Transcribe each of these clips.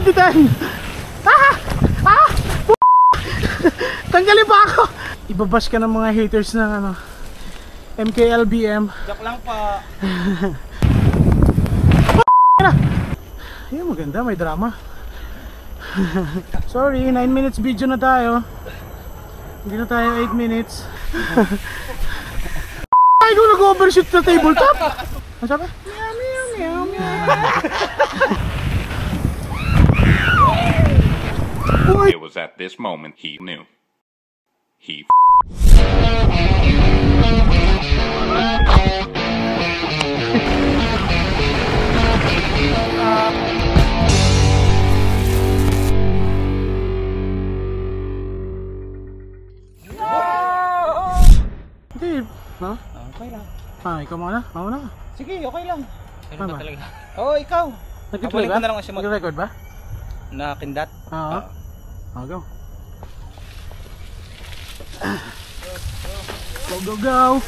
bitin! Tanggalin pa ako! Ibabash ka ng mga haters ng ano, MKLBM. Joke lang pa. Ayun, maganda, may drama. Sorry, 9 minutes video na tayo. Hindi na tayo 8 minutes. Ay, kung nag-overshoot sa tabletop. Ano sabi? Meow, meow, meow, meow. It was at this moment he knew. He Hindi, ha? Okay lang. Ikaw muna? Ako na. Sige, okay lang. Ano ba? Oo, ikaw. Nag-record Abulin ko na lang ang simot. Nag-record ba? Nakindat. Oo. Go. Go, go, go!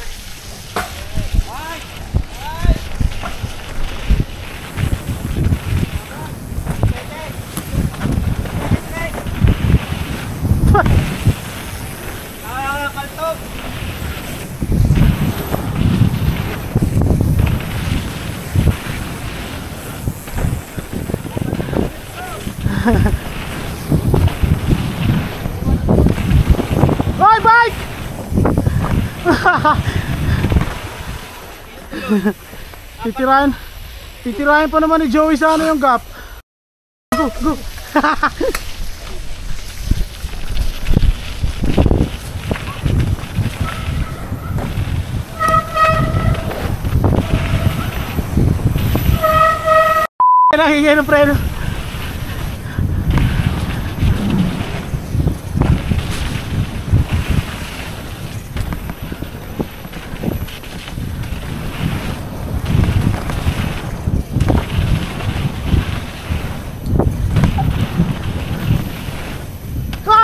Kaltog! Hoy, bike! Titirahin pa naman ni Joey sa ano yung gap. Go, go! Nakikigay ng preno.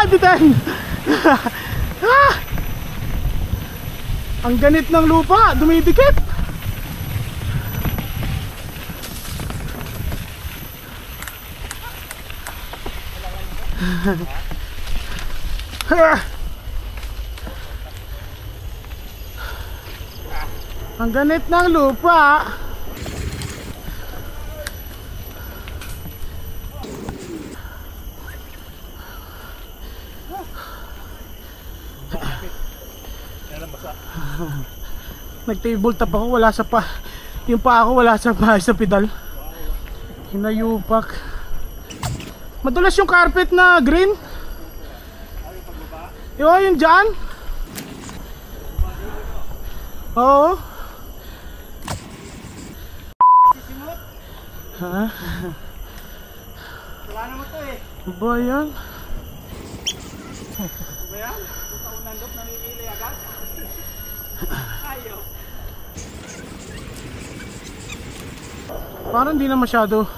Bitin! Ang ganit ng lupa, dumidikit. Ang ganit ng lupa. Nag-table top ako, wala sa pa. Yung pa ako wala sa pedal. Hinayupak. Madulas yung carpet na green. Yung dyan. Oo. Ha? Wala naman to eh. Ba yan? Ba yan? Taon nandok namimili agad. Ayaw. Parang hindi na masyado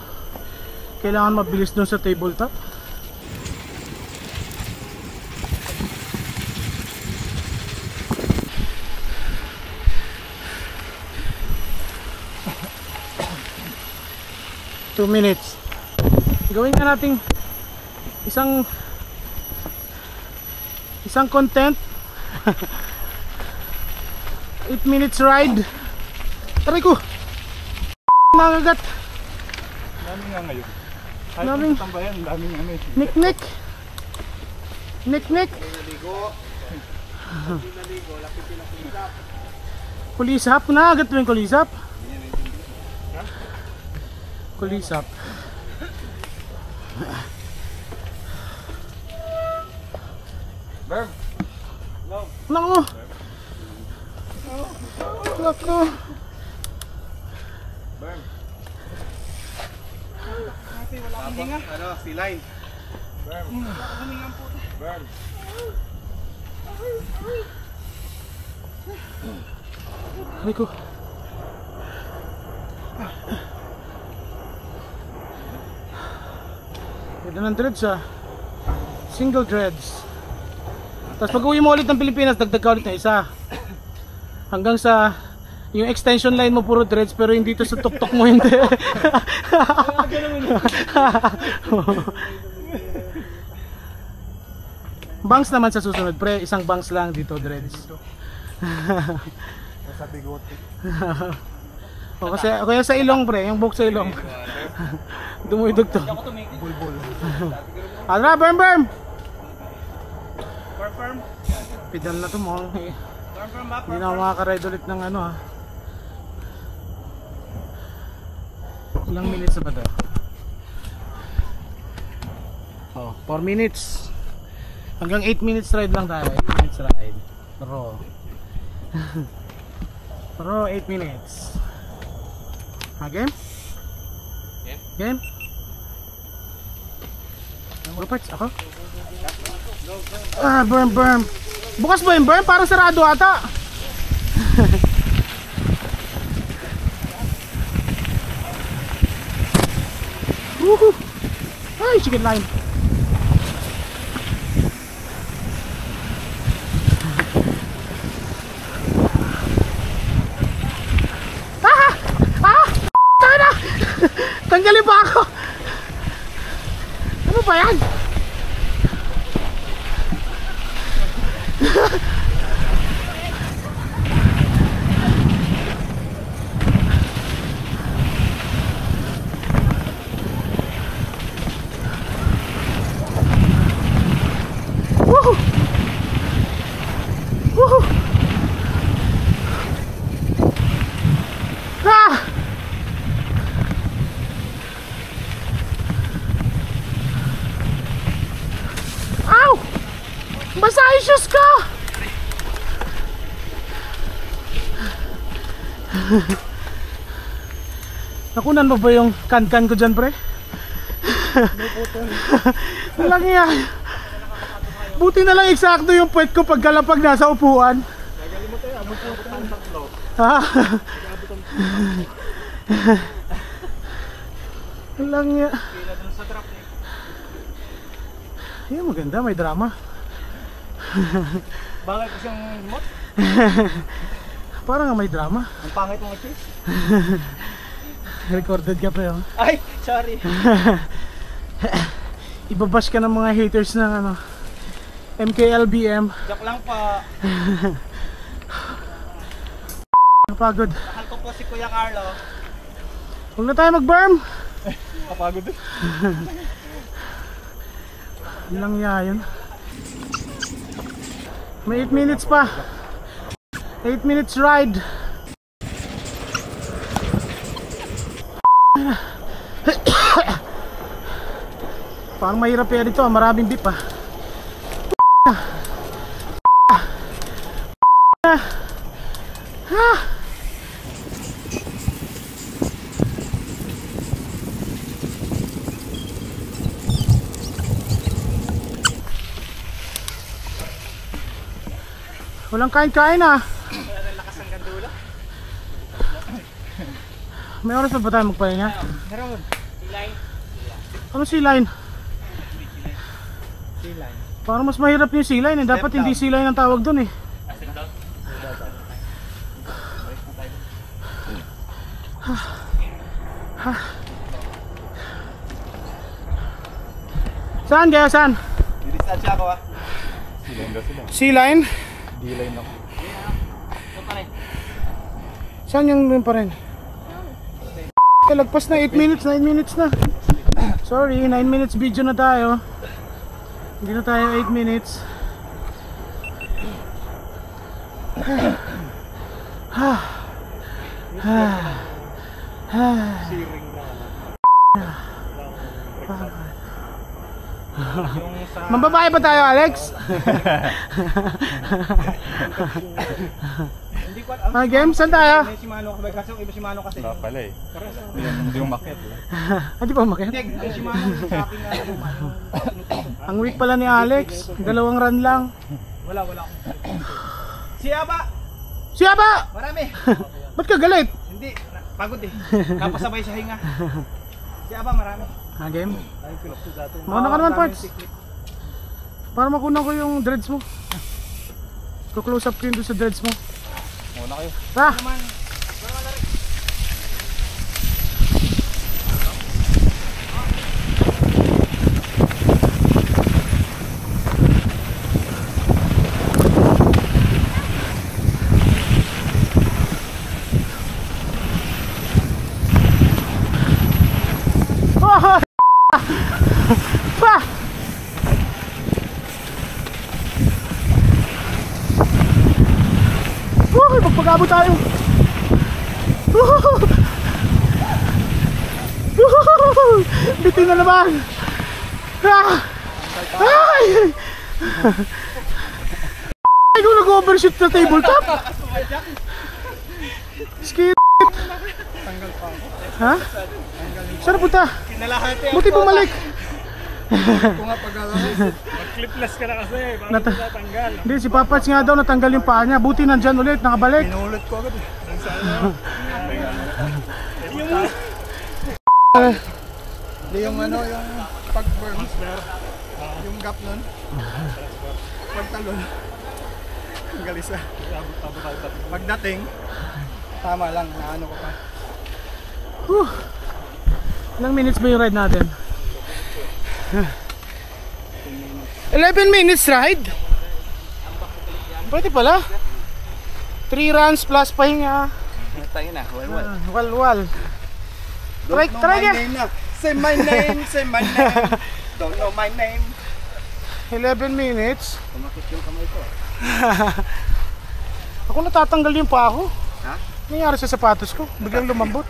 kailangan mabilis doon sa tabletop. Two minutes. Gawin nga natin isang content. 8 minutes ride. Taray ko. Nangagat. Dami nga ngayon. Daming Tambayan, dami nga ngayon. Nik-nik. Nik-nik. Naligo, lapit pinakulisap. Kulisap. Nangagat mo yung kulisap? Kulisap. Berm. No. Nako. Nako. Berm. Kasi wala kang hinga. Ano, C-line. Berm. Wala kang hinga po. Berm. Aray ko. Ganda ng dreads ah. Single dreads. Tapos pag uwi mo ulit ng Pilipinas, dagdag ka ulit na isa. Hanggang sa Yung extension line mo puro threads pero yung dito sa tuktok mo hindi. Bangs naman sa susunod pre, isang bangs lang dito dreads. Sa bigote. O kasi kaya sa ilong pre, yung buhok sa ilong. Dumuyog to. Bulbul. Alra, berm! Firm. Pedal na to mo. Firm ba? Hindi na ako makaka-ride ulit ng ano ah. Ilang minutes na ba to? Oh, 4 minutes. Hanggang 8 minutes ride lang tayo. 8 minutes ride. Pero 8 minutes. Game? Game? Go parts, ako? Ah, berm. Bukas ba yung berm? Parang sarado ata. Woohoo! Ay, chicken line. Tanggalin pa ako. Ano ba yan? Woohoo! Woohoo! Ah! Ow! Basa yung shoes ko! Nakunan mo ba yung kan-kan ko dyan, pre? Walang yan. Buti na lang eksakto yung puwet ko pagkalapag nasa upuan. Ha? Walang yan. Yan, maganda, may drama. Bakit ko siyang mot? Parang may drama. Ang pangit ng cheese. Recorded ka pa yun. Ay, sorry. Ibabash ka ng mga haters ng ano, MKLBM. Joke lang pa. Napagod. Mahal ko po si Kuya Carlo. Huwag na tayo mag-berm. Kapagod eh. Ilang yun. May 8 minutes pa. 8 minutes ride. Parang mahirap yan dito, maraming beep ah. Walang kain-kain ah. Wala nang lakas ang gandula. May oras pa ba tayo magpahinga? Meron. Line. Ano C-line? Line. Parang mas mahirap yung C-line eh. Dapat hindi C-line ang tawag dun eh. Saan kaya saan? Didistansya ako ah. C-line? D-line ako. Saan yung pa rin? Lagpas na 8 minutes, 9 minutes na. Sorry, 9 minutes video na tayo. Hindi na tayo 8 minutes. Mambabae pa tayo, Alex? Hindi ko alam. Game, saan tayo? May si Mano kasi kasi iba si Mano kasi. Wala pala eh. Hindi yung market eh. Hindi pa umakit? Hindi, yung si Mano sa akin nga yung Mano. Ang weak pala ni Alex. 2 run lang. Wala. Si Aba! Si Aba! Marami! Ba't ka galit? Hindi, pagod eh. Napasabay sa hinga. Si Aba marami. Game? Ay, pinokso dato. Mauna ka naman, Parts. Para makunan ko yung dreads mo. Ko-close up ko yun doon sa dreads mo. Muna kayo. Tara! Naman, Umabot tayo. Woohoo! Woohoo! Bitin na naman. Ah! Ay! Ay, kung nag-overshoot sa tabletop. Skit. Ha? Saan na punta? Kinalahati Buti bumalik. Kung nga pag-alas. Clipless ka na kasi. Bakit Nata- natanggal? Hindi, si Papats nga daw natanggal yung paa niya. Buti nandyan ulit, nakabalik. Pinulot ko agad. Hindi yung ano, yung pag-burn. Yung gap nun. Pagtalon. Tanggal isa. Pagdating, tama lang, naano ko pa. Whew. Ilang minutes ba yung ride natin? 11 minutes ride? Pwede pala. 3 runs plus pahinga. Tayo na, wal-wal. Wal-wal. Try Don't know ka. my name na. Say my name, say my name. Don't know my name. 11 minutes. Tumakit yung kamay ko. Ako natatanggal yung paa ko. Ha? Nangyari sa sapatos ko. Biglang lumambot.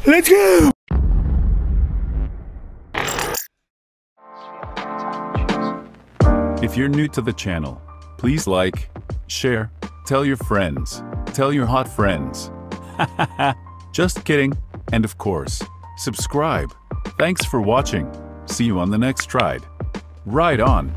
Let's go! If you're new to the channel, please like, share, tell your friends, tell your hot friends. Just kidding. And of course, subscribe. Thanks for watching. See you on the next ride. Ride on.